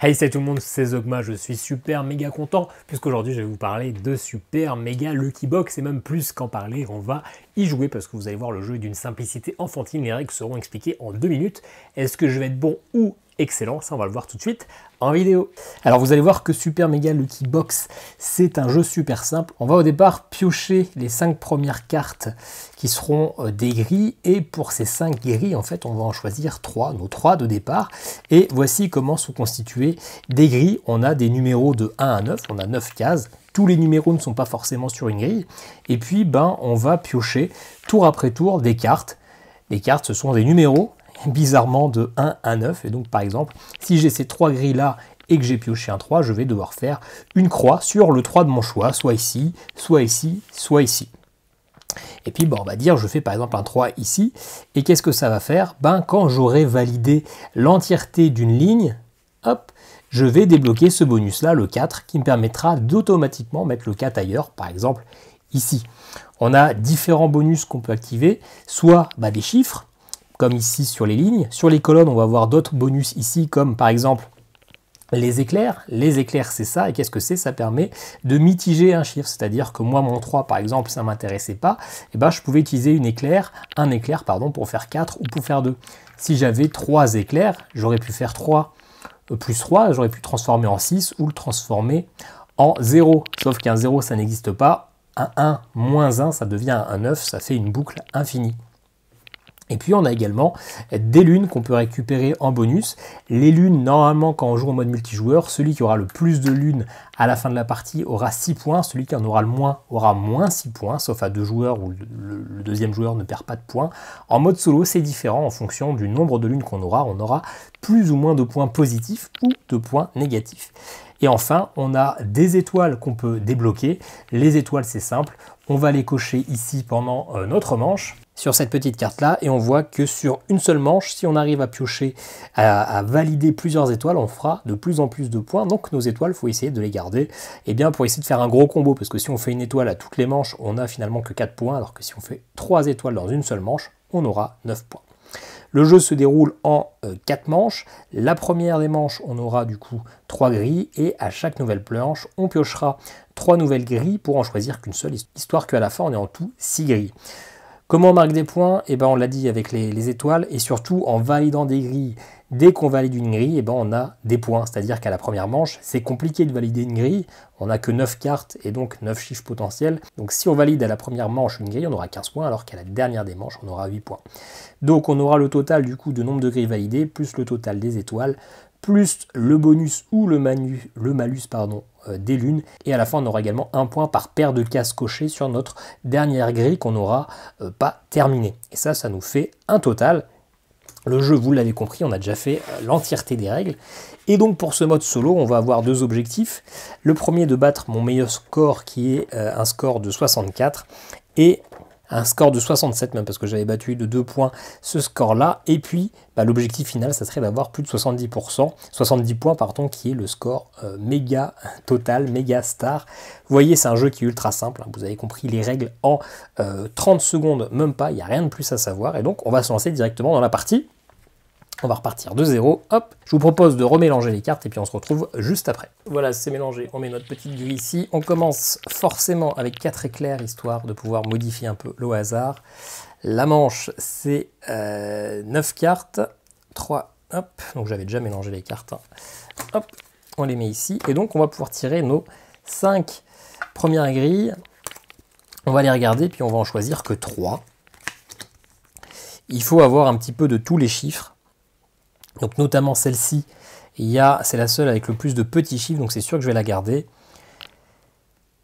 Hey, salut tout le monde, c'est Zogma, je suis super méga content puisqu'aujourd'hui je vais vous parler de super méga Lucky Box et même plus qu'en parler, on va y jouer parce que vous allez voir le jeu est d'une simplicité enfantine, les règles seront expliquées en 2 minutes. Est-ce que je vais être bon ou excellent? Ça on va le voir tout de suite en vidéo. Alors vous allez voir que Super Mega Lucky Box, c'est un jeu super simple. On va au départ piocher les 5 premières cartes qui seront des grilles et pour ces 5 grilles, en fait, on va en choisir 3, nos 3 de départ. Et voici comment sont constituées des grilles. On a des numéros de 1 à 9, on a 9 cases. Tous les numéros ne sont pas forcément sur une grille. Et puis, on va piocher tour après tour des cartes. Les cartes, ce sont des numéros, bizarrement de 1 à 9. Et donc, par exemple, si j'ai ces 3 grilles-là et que j'ai pioché un 3, je vais devoir faire une croix sur le 3 de mon choix, soit ici, soit ici, soit ici. Et puis, on va dire, je fais par exemple un 3 ici. Et qu'est-ce que ça va faire? Quand j'aurai validé l'entièreté d'une ligne, hop, je vais débloquer ce bonus-là, le 4, qui me permettra d'automatiquement mettre le 4 ailleurs, par exemple ici. On a différents bonus qu'on peut activer, soit des chiffres, comme ici sur les lignes. Sur les colonnes, on va avoir d'autres bonus ici, comme par exemple les éclairs. Les éclairs, c'est ça. Et qu'est-ce que c'est? Ça permet de mitiger un chiffre. C'est-à-dire que moi, mon 3, par exemple, ça ne m'intéressait pas. Et je pouvais utiliser un éclair, pour faire 4 ou pour faire 2. Si j'avais 3 éclairs, j'aurais pu faire 3 plus 3, j'aurais pu transformer en 6 ou le transformer en 0. Sauf qu'un 0, ça n'existe pas. Un 1 moins 1, ça devient un 9. Ça fait une boucle infinie. Et puis on a également des lunes qu'on peut récupérer en bonus. Les lunes, normalement, quand on joue en mode multijoueur, celui qui aura le plus de lunes à la fin de la partie aura 6 points. Celui qui en aura le moins aura moins 6 points, sauf à 2 joueurs où le deuxième joueur ne perd pas de points. En mode solo, c'est différent en fonction du nombre de lunes qu'on aura. On aura plus ou moins de points positifs ou de points négatifs. Et enfin, on a des étoiles qu'on peut débloquer. Les étoiles, c'est simple. On va les cocher ici pendant notre manche, sur cette petite carte-là, et on voit que sur une seule manche, si on arrive à piocher, à valider plusieurs étoiles, on fera de plus en plus de points. Donc nos étoiles, il faut essayer de les garder pour essayer de faire un gros combo, parce que si on fait une étoile à toutes les manches, on n'a finalement que 4 points, alors que si on fait 3 étoiles dans une seule manche, on aura 9 points. Le jeu se déroule en 4 manches. La première des manches, on aura du coup 3 grilles et à chaque nouvelle planche, on piochera 3 nouvelles grilles pour en choisir qu'une seule, histoire qu'à la fin, on ait en tout 6 grilles. Comment on marque des points? On l'a dit avec les étoiles et surtout en validant des grilles. Dès qu'on valide une grille, on a des points. C'est-à-dire qu'à la première manche, c'est compliqué de valider une grille. On n'a que 9 cartes et donc 9 chiffres potentiels. Donc si on valide à la première manche une grille, on aura 15 points, alors qu'à la dernière des manches, on aura 8 points. Donc on aura le total du coup de nombre de grilles validées, plus le total des étoiles, plus le bonus ou le malus des lunes. Et à la fin, on aura également un point par paire de cases cochées sur notre dernière grille qu'on n'aura pas terminée. Et ça nous fait un total. Le jeu, vous l'avez compris, on a déjà fait l'entièreté des règles. Et donc pour ce mode solo, on va avoir 2 objectifs. Le premier, de battre mon meilleur score qui est un score de 64 et un score de 67 même parce que j'avais battu de 2 points ce score-là. Et puis l'objectif final, ça serait d'avoir plus de 70 points qui est le score méga total, méga star. Vous voyez, c'est un jeu qui est ultra simple. Vous avez compris les règles en 30 secondes, même pas. Il n'y a rien de plus à savoir. Et donc, on va se lancer directement dans la partie. On va repartir de 0, hop. Je vous propose de remélanger les cartes et puis on se retrouve juste après. Voilà, c'est mélangé, on met notre petite grille ici. On commence forcément avec 4 éclairs, histoire de pouvoir modifier un peu le hasard. La manche, c'est 9 cartes, 3, hop. Donc j'avais déjà mélangé les cartes. Hop, on les met ici. Et donc on va pouvoir tirer nos 5 premières grilles. On va les regarder, puis on va en choisir que 3. Il faut avoir un petit peu de tous les chiffres. Donc notamment celle-ci, c'est la seule avec le plus de petits chiffres, donc c'est sûr que je vais la garder.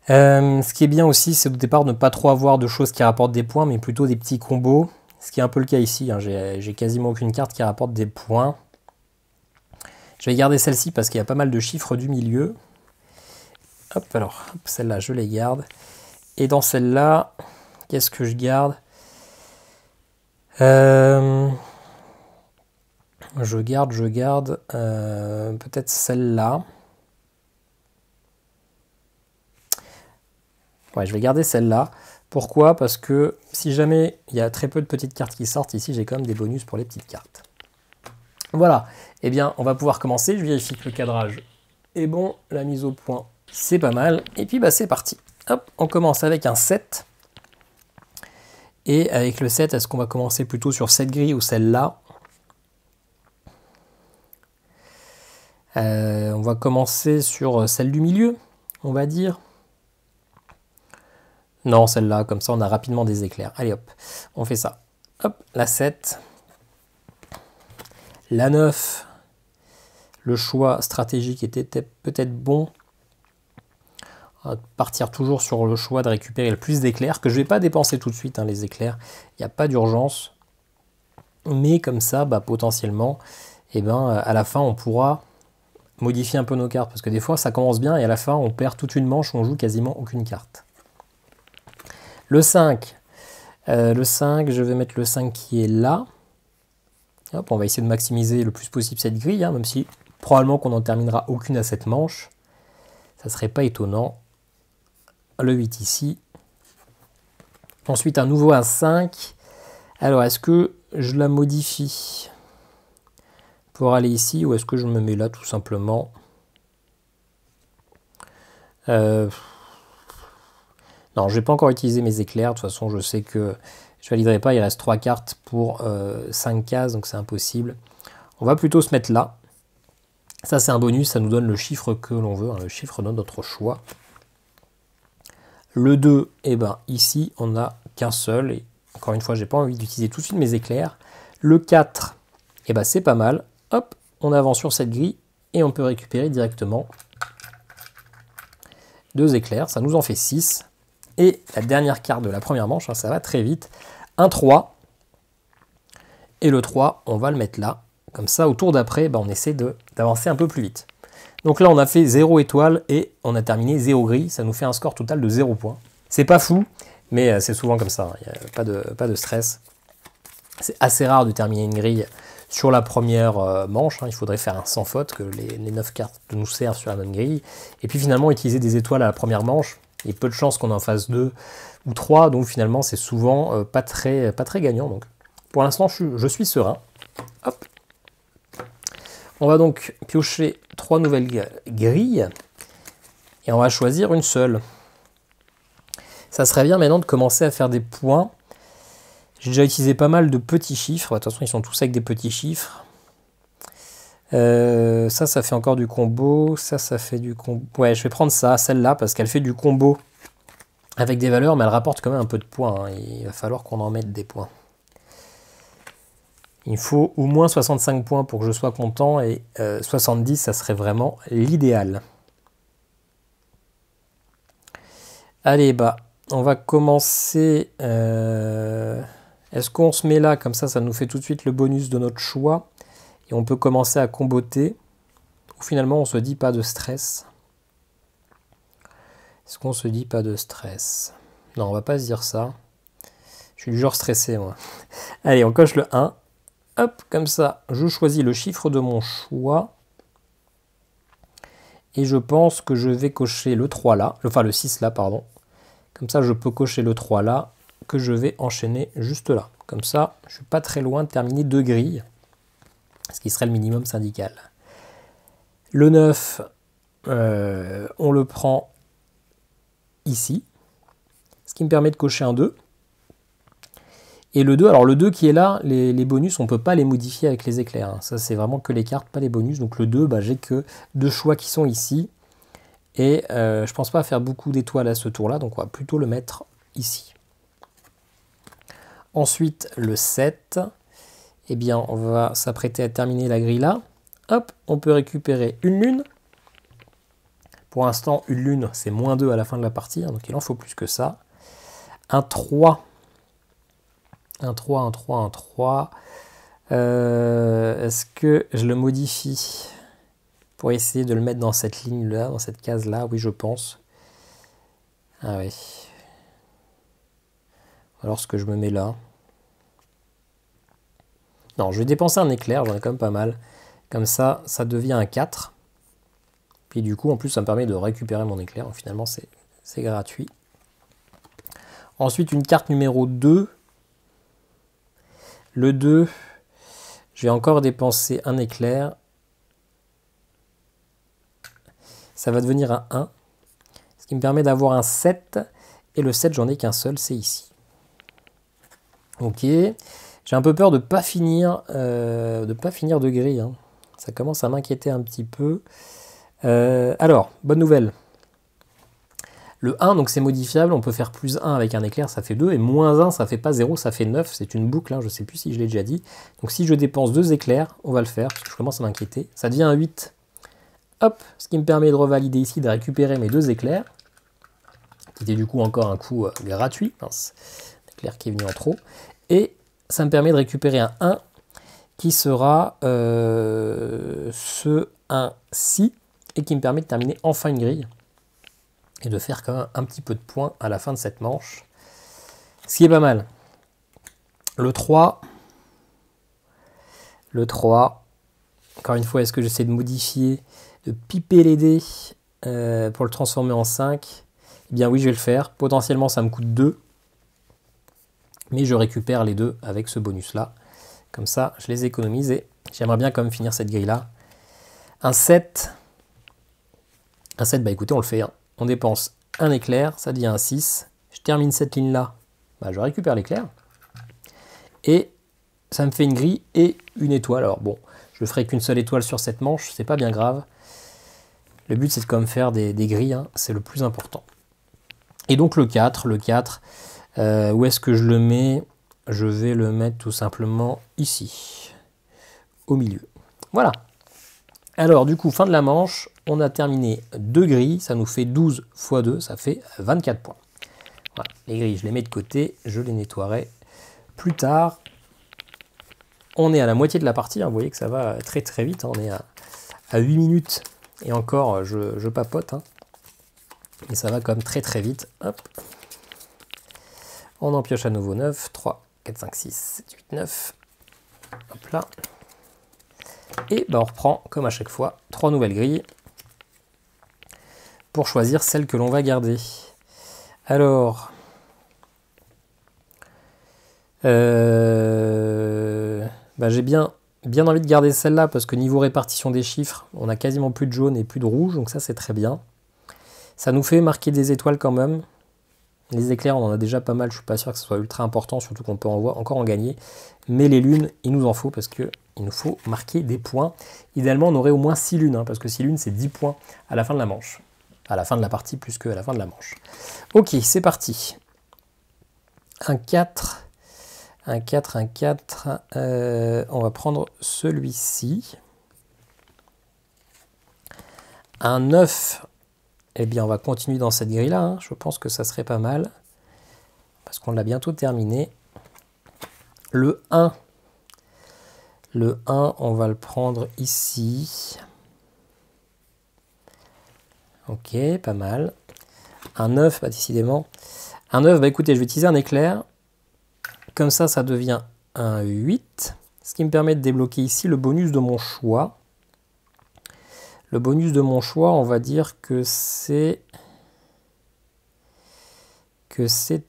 Ce qui est bien aussi, c'est au départ de ne pas trop avoir de choses qui rapportent des points, mais plutôt des petits combos. Ce qui est un peu le cas ici, j'ai quasiment aucune carte qui rapporte des points. Je vais garder celle-ci parce qu'il y a pas mal de chiffres du milieu. Hop, alors, celle-là, je les garde. Et dans celle-là, qu'est-ce que je garde? Je garde peut-être celle-là. Ouais, je vais garder celle-là. Pourquoi? Parce que si jamais il y a très peu de petites cartes qui sortent, ici j'ai quand même des bonus pour les petites cartes. Voilà, eh bien on va pouvoir commencer, je vérifie que le cadrage est bon, la mise au point c'est pas mal, et puis bah c'est parti. Hop, on commence avec un 7. Et avec le 7, est-ce qu'on va commencer plutôt sur cette grille ou celle-là? On va commencer sur celle du milieu, on va dire. Non, celle-là, comme ça on a rapidement des éclairs. Allez hop, on fait ça. Hop, la 7. La 9. Le choix stratégique était peut-être bon. On va partir toujours sur le choix de récupérer le plus d'éclairs, que je ne vais pas dépenser tout de suite, hein, les éclairs. Il n'y a pas d'urgence. Mais comme ça, bah, potentiellement, eh ben, à la fin, on pourra modifier un peu nos cartes. Parce que des fois, ça commence bien et à la fin, on perd toute une manche où on joue quasiment aucune carte. Le 5. Le 5, je vais mettre le 5 qui est là. Hop, on va essayer de maximiser le plus possible cette grille, hein, même si probablement qu'on n'en terminera aucune à cette manche. Ça serait pas étonnant. Le 8 ici. Ensuite, un nouveau à 5. Alors, est-ce que je la modifie pour aller ici ou est-ce que je me mets là tout simplement? Non, je vais pas encore utiliser mes éclairs. De toute façon, je sais que je validerai pas. Il reste 3 cartes pour 5 cases, donc c'est impossible. On va plutôt se mettre là. Ça, c'est un bonus. Ça nous donne le chiffre que l'on veut, hein, le chiffre de notre choix. Le 2, eh ben, ici, on n'a qu'un seul. Et encore une fois, j'ai pas envie d'utiliser tout de suite mes éclairs. Le 4, eh ben, c'est pas mal. Hop, on avance sur cette grille et on peut récupérer directement 2 éclairs. Ça nous en fait 6. Et la dernière carte de la première manche, hein, ça va très vite. Un 3. Et le 3, on va le mettre là. Comme ça, au tour d'après, ben, on essaie d'avancer un peu plus vite. Donc là, on a fait 0 étoile et on a terminé 0 grille. Ça nous fait un score total de 0 points. C'est pas fou, mais c'est souvent comme ça. Il n'y a pas de stress. C'est assez rare de terminer une grille sur la première manche. Il faudrait faire un sans faute, que les 9 cartes nous servent sur la même grille. Et puis finalement, utiliser des étoiles à la première manche. Il y a peu de chances qu'on en fasse 2 ou 3. Donc finalement, c'est souvent pas très gagnant. Donc pour l'instant, je suis serein. Hop. On va donc piocher 3 nouvelles grilles et on va choisir une seule. Ça serait bien maintenant de commencer à faire des points. J'ai déjà utilisé pas mal de petits chiffres. De toute façon, ils sont tous avec des petits chiffres. Ça fait encore du combo. Ça fait du combo. Ouais, je vais prendre ça, celle-là, parce qu'elle fait du combo avec des valeurs, mais elle rapporte quand même un peu de points. Hein. Il va falloir qu'on en mette des points. Il faut au moins 65 points pour que je sois content et 70, ça serait vraiment l'idéal. Allez, bah, on va commencer. Est-ce qu'on se met là, comme ça nous fait tout de suite le bonus de notre choix et on peut commencer à comboter. Ou finalement, on se dit pas de stress. Est-ce qu'on se dit pas de stress? Non, on va pas se dire ça. Je suis du genre stressé, moi. Allez, on coche le 1. Hop, comme ça, je choisis le chiffre de mon choix. Et je pense que je vais cocher le 3 là, enfin le 6 là, pardon. Comme ça, je peux cocher le 3 là, que je vais enchaîner juste là. Comme ça, je ne suis pas très loin de terminer 2 grilles, ce qui serait le minimum syndical. Le 9, on le prend ici, ce qui me permet de cocher un 2. Et le 2, alors le 2 qui est là, les bonus, on ne peut pas les modifier avec les éclairs. Hein. Ça, c'est vraiment que les cartes, pas les bonus. Donc le 2, bah, j'ai que 2 choix qui sont ici. Et je ne pense pas faire beaucoup d'étoiles à ce tour-là, donc on va plutôt le mettre ici. Ensuite, le 7, eh bien, on va s'apprêter à terminer la grille là. Hop, on peut récupérer une lune. Pour l'instant, une lune, c'est -2 à la fin de la partie, hein, donc il en faut plus que ça. Un 3. Un 3, un 3, un 3. Est-ce que je le modifie pour essayer de le mettre dans cette ligne-là, dans cette case-là? Oui, je pense. Ah oui. Alors, ce que je me mets là. Non, je vais dépenser un éclair, j'en ai quand même pas mal. Comme ça, ça devient un 4. Puis du coup, en plus, ça me permet de récupérer mon éclair. Donc, finalement, c'est gratuit. Ensuite, une carte numéro 2. Le 2, Je vais encore dépenser un éclair. Ça va devenir un 1. Ce qui me permet d'avoir un 7. Et le 7, j'en ai qu'un seul, c'est ici. Ok. J'ai un peu peur de ne pas finir de grille. Hein. Ça commence à m'inquiéter un petit peu. Alors, bonne nouvelle. Le 1, donc c'est modifiable, on peut faire plus 1 avec un éclair, ça fait 2, et moins 1, ça fait pas 0, ça fait 9, c'est une boucle, hein, je ne sais plus si je l'ai déjà dit. Donc si je dépense 2 éclairs, on va le faire, parce que je commence à m'inquiéter, ça devient un 8. Hop, ce qui me permet de revalider ici, de récupérer mes 2 éclairs, qui était du coup encore un coup gratuit, mince, l'éclair qui est venu en trop, et ça me permet de récupérer un 1, qui sera ce 1-ci, et qui me permet de terminer enfin une grille. Et de faire quand même un petit peu de points à la fin de cette manche. Ce qui est pas mal. Le 3. Encore une fois, est-ce que j'essaie de modifier, de piper les dés pour le transformer en 5? Eh bien oui, je vais le faire. Potentiellement, ça me coûte 2. Mais je récupère les 2 avec ce bonus-là. Comme ça, je les économise. Et j'aimerais bien quand même finir cette grille-là. Un 7. Un 7, bah écoutez, on le fait. Hein. On dépense un éclair, ça devient un 6. Je termine cette ligne-là, bah, je récupère l'éclair. Et ça me fait une grille et une étoile. Alors bon, je ne ferai qu'une seule étoile sur cette manche, c'est pas bien grave. Le but, c'est de quand même faire des grilles, hein, c'est le plus important. Et donc le 4, où est-ce que je le mets? Je vais le mettre tout simplement ici, au milieu. Voilà. Alors du coup, fin de la manche, on a terminé 2 grilles, ça nous fait 12 x 2, ça fait 24 points. Voilà, les grilles, je les mets de côté, je les nettoierai plus tard. On est à la moitié de la partie, hein, vous voyez que ça va très très vite, hein, on est à 8 minutes, et encore je papote, hein, mais ça va quand même très très vite. Hop. On en pioche à nouveau 9, 3, 4, 5, 6, 7, 8, 9. Hop là. Et ben on reprend, comme à chaque fois, 3 nouvelles grilles pour choisir celle que l'on va garder. Alors, j'ai bien envie de garder celle-là parce que niveau répartition des chiffres, on a quasiment plus de jaune et plus de rouge, donc ça c'est très bien. Ça nous fait marquer des étoiles quand même. Les éclairs, on en a déjà pas mal, je suis pas sûr que ce soit ultra important, surtout qu'on peut encore en gagner. Mais les lunes, il nous en faut parce qu'il nous faut marquer des points. Idéalement, on aurait au moins 6 lunes, hein, parce que 6 lunes, c'est 10 points à la fin de la manche. À la fin de la partie, plus qu'à la fin de la manche. Ok, c'est parti. Un 4. Un 4, un 4. On va prendre celui-ci. Un 9. Eh bien, on va continuer dans cette grille-là. Hein. Je pense que ça serait pas mal. Parce qu'on l'a bientôt terminé. Le 1. Le 1, on va le prendre ici. Ok, pas mal. Un 9, bah, décidément. Un 9, bah écoutez, je vais utiliser un éclair. Comme ça, ça devient un 8. Ce qui me permet de débloquer ici le bonus de mon choix. Le bonus de mon choix, on va dire que c'est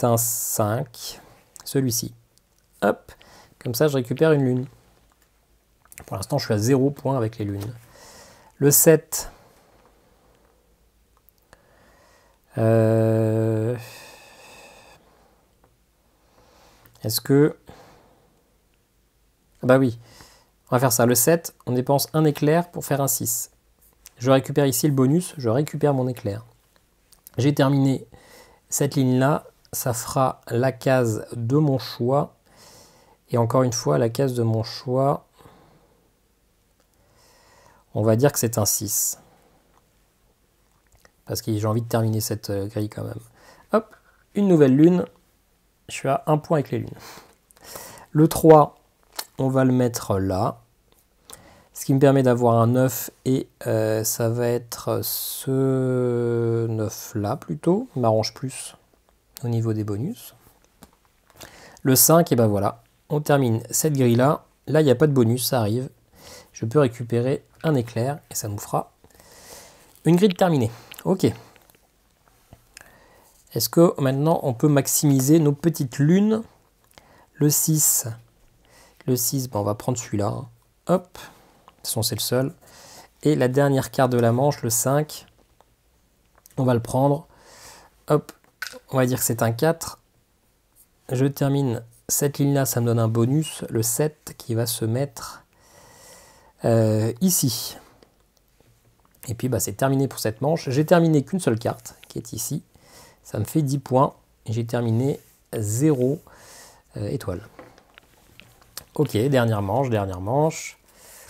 un 5, celui-ci. Hop, comme ça je récupère une lune. Pour l'instant, je suis à 0 points avec les lunes. Le 7. Est-ce que... Ah bah oui, on va faire ça. Le 7, on dépense un éclair pour faire un 6. Je récupère ici le bonus, je récupère mon éclair. J'ai terminé cette ligne-là, ça fera la case de mon choix. Et encore une fois, la case de mon choix, on va dire que c'est un 6. Parce que j'ai envie de terminer cette grille quand même. Hop, une nouvelle lune. Je suis à 1 point avec les lunes. Le 3, on va le mettre là. Ce qui me permet d'avoir un 9 et ça va être ce 9 là plutôt. Il m'arrange plus au niveau des bonus. Le 5, et ben voilà. On termine cette grille là. Là, il n'y a pas de bonus, ça arrive. Je peux récupérer un éclair et ça nous fera une grille terminée. Ok. Est-ce que maintenant on peut maximiser nos petites lunes? Le 6. Le 6, ben on va prendre celui-là. Hein. Hop. De toute façon, c'est le seul. Et la dernière carte de la manche, le 5. On va le prendre. Hop. On va dire que c'est un 4. Je termine cette ligne-là, ça me donne un bonus. Le 7 qui va se mettre ici. Et puis bah, c'est terminé pour cette manche. J'ai terminé qu'une seule carte, qui est ici. Ça me fait 10 points. J'ai terminé 0 étoile. Ok, dernière manche, dernière manche.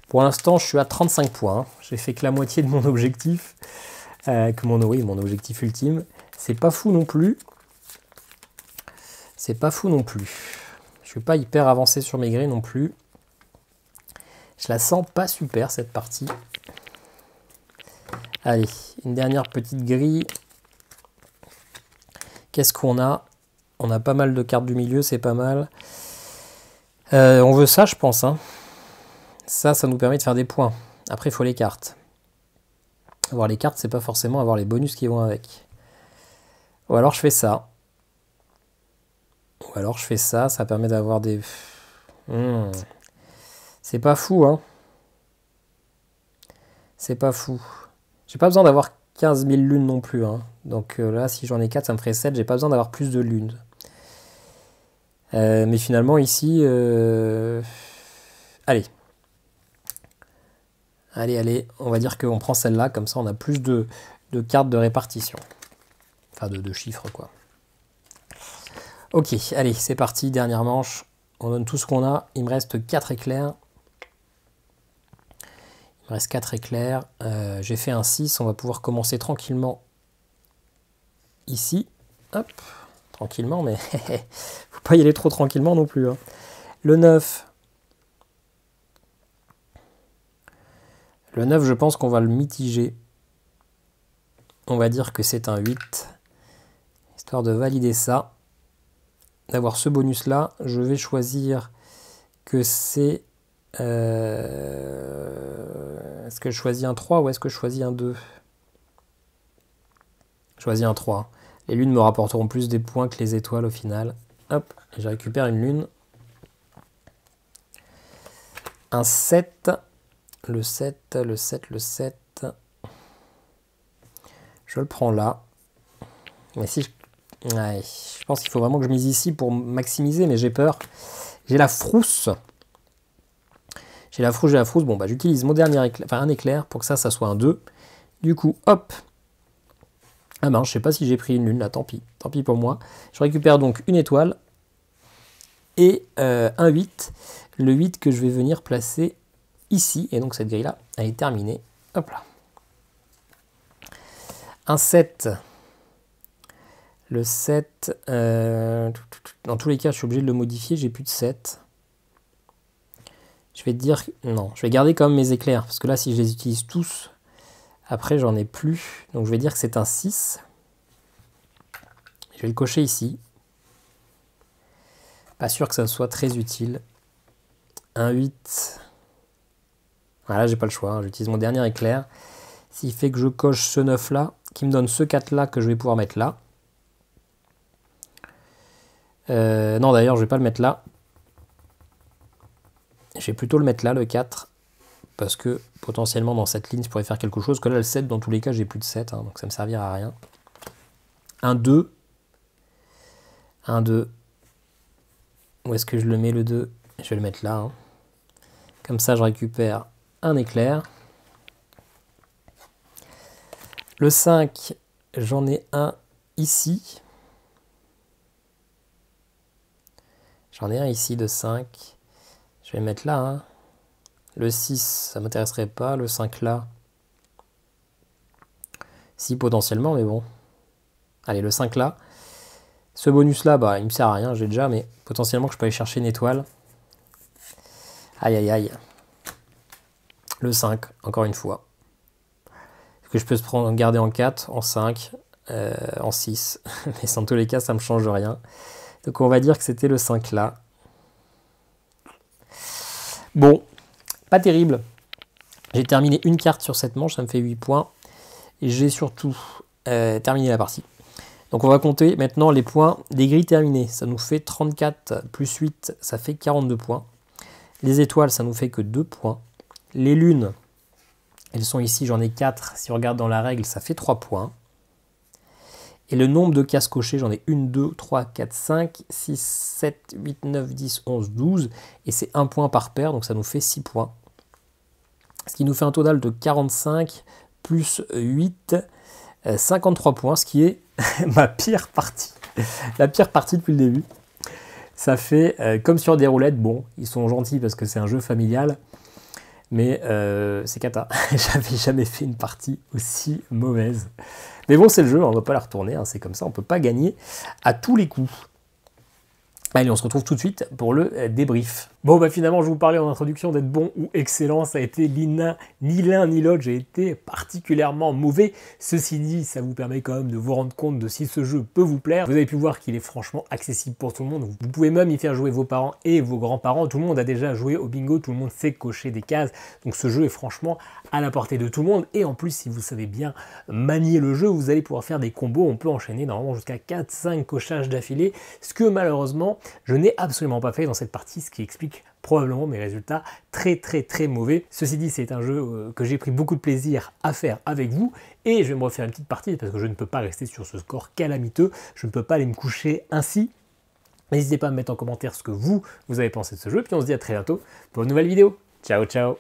Pour l'instant, je suis à 35 points. J'ai fait que la moitié de mon objectif. Mon objectif ultime. C'est pas fou non plus. C'est pas fou non plus. Je suis pas hyper avancé sur mes grilles non plus. Je la sens pas super cette partie. Allez, une dernière petite grille. Qu'est-ce qu'on a? On a pas mal de cartes du milieu, c'est pas mal. On veut ça, je pense. Hein. Ça nous permet de faire des points. Après, il faut les cartes. Avoir les cartes, c'est pas forcément avoir les bonus qui vont avec. Ou alors je fais ça. Ou alors je fais ça, ça permet d'avoir des... C'est pas fou, hein. C'est pas fou. J'ai pas besoin d'avoir 15 000 lunes non plus. Hein. Donc là, si j'en ai 4, ça me ferait 7. J'ai pas besoin d'avoir plus de lunes. Mais finalement, ici... Allez. Allez. On va dire qu'on prend celle-là. Comme ça, on a plus de cartes de répartition. Enfin, de chiffres, quoi. Ok, allez, c'est parti. Dernière manche. On donne tout ce qu'on a. Il me reste 4 éclairs. Il me reste 4 éclairs. J'ai fait un 6. On va pouvoir commencer tranquillement ici. Hop. Tranquillement, mais faut pas y aller trop tranquillement non plus. Hein. Le 9. Le 9, je pense qu'on va le mitiger. On va dire que c'est un 8. Histoire de valider ça. D'avoir ce bonus-là, je vais choisir que c'est... Est-ce que je choisis un 3 ou est-ce que je choisis un 2? Je choisis un 3. Les lunes me rapporteront plus des points que les étoiles au final. Hop, et je récupère une lune. Un 7. Le 7. Je le prends là. Mais si je... Ouais, je pense qu'il faut vraiment que je mise ici pour maximiser, mais j'ai peur. J'ai la frousse. J'ai la frousse. Bon, bah j'utilise mon dernier éclair, enfin un éclair pour que ça soit un 2. Du coup, hop. Ah ben, je sais pas si j'ai pris une lune là, tant pis pour moi. Je récupère donc une étoile et un 8. Le 8 que je vais venir placer ici. Et donc cette grille là, elle est terminée. Hop là. Un 7. Le 7, dans tous les cas, je suis obligé de le modifier, j'ai plus de 7. Je vais te dire, non, je vais garder quand même mes éclairs, parce que là, si je les utilise tous, après, j'en ai plus. Donc, je vais dire que c'est un 6. Je vais le cocher ici. Pas sûr que ça soit très utile. Un 8. Voilà, j'ai pas le choix, hein, j'utilise mon dernier éclair. S'il fait que je coche ce 9 là, qui me donne ce 4 là que je vais pouvoir mettre là. Non, d'ailleurs, je vais pas le mettre là. Je vais plutôt le mettre là, le 4. Parce que potentiellement, dans cette ligne, je pourrais faire quelque chose. Que là, le 7, dans tous les cas, j'ai plus de 7. Hein, donc ça me servira à rien. Un 2. Un 2. Où est-ce que je le mets, le 2? Je vais le mettre là. Hein. Comme ça, je récupère un éclair. Le 5, j'en ai un ici. J'en ai un ici de 5. Je vais le mettre là. Hein. Le 6, ça ne m'intéresserait pas. Le 5 là. Si, potentiellement, mais bon. Allez, le 5 là. Ce bonus là, bah, il me sert à rien, j'ai déjà, mais potentiellement que je peux aller chercher une étoile. Aïe, aïe, aïe. Le 5, encore une fois. Est-ce que je peux se prendre, garder en 4, en 5, en 6. Mais dans tous les cas, ça ne me change rien. Donc on va dire que c'était le 5 là. Bon, pas terrible. J'ai terminé une carte sur cette manche, ça me fait 8 points. Et j'ai surtout terminé la partie. Donc on va compter maintenant les points des grilles terminées. Ça nous fait 34 plus 8, ça fait 42 points. Les étoiles, ça nous fait que 2 points. Les lunes, elles sont ici, j'en ai 4. Si on regarde dans la règle, ça fait 3 points. Et le nombre de cases cochées, j'en ai 1, 2, 3, 4, 5, 6, 7, 8, 9, 10, 11, 12. Et c'est 1 point par paire, donc ça nous fait 6 points. Ce qui nous fait un total de 45 plus 8, 53 points, ce qui est ma pire partie. La pire partie depuis le début. Ça fait comme sur des roulettes. Bon, ils sont gentils parce que c'est un jeu familial. Mais c'est cata. J'avais jamais fait une partie aussi mauvaise. Mais bon, c'est le jeu, on ne va pas la retourner, hein, c'est comme ça, on ne peut pas gagner à tous les coups. Allez, on se retrouve tout de suite pour le débrief. Bon, bah finalement, je vous parlais en introduction d'être bon ou excellent. Ça a été ni l'un ni l'autre. J'ai été particulièrement mauvais. Ceci dit, ça vous permet quand même de vous rendre compte de si ce jeu peut vous plaire. Vous avez pu voir qu'il est franchement accessible pour tout le monde. Vous pouvez même y faire jouer vos parents et vos grands-parents. Tout le monde a déjà joué au bingo. Tout le monde sait cocher des cases. Donc ce jeu est franchement à la portée de tout le monde. Et en plus, si vous savez bien manier le jeu, vous allez pouvoir faire des combos. On peut enchaîner normalement jusqu'à 4-5 cochages d'affilée. Ce que malheureusement, je n'ai absolument pas fait dans cette partie, ce qui explique probablement mes résultats très mauvais. Ceci dit, c'est un jeu que j'ai pris beaucoup de plaisir à faire avec vous et je vais me refaire une petite partie parce que je ne peux pas rester sur ce score calamiteux, je ne peux pas aller me coucher ainsi. N'hésitez pas à me mettre en commentaire ce que vous avez pensé de ce jeu, puis on se dit à très bientôt pour une nouvelle vidéo. Ciao ciao.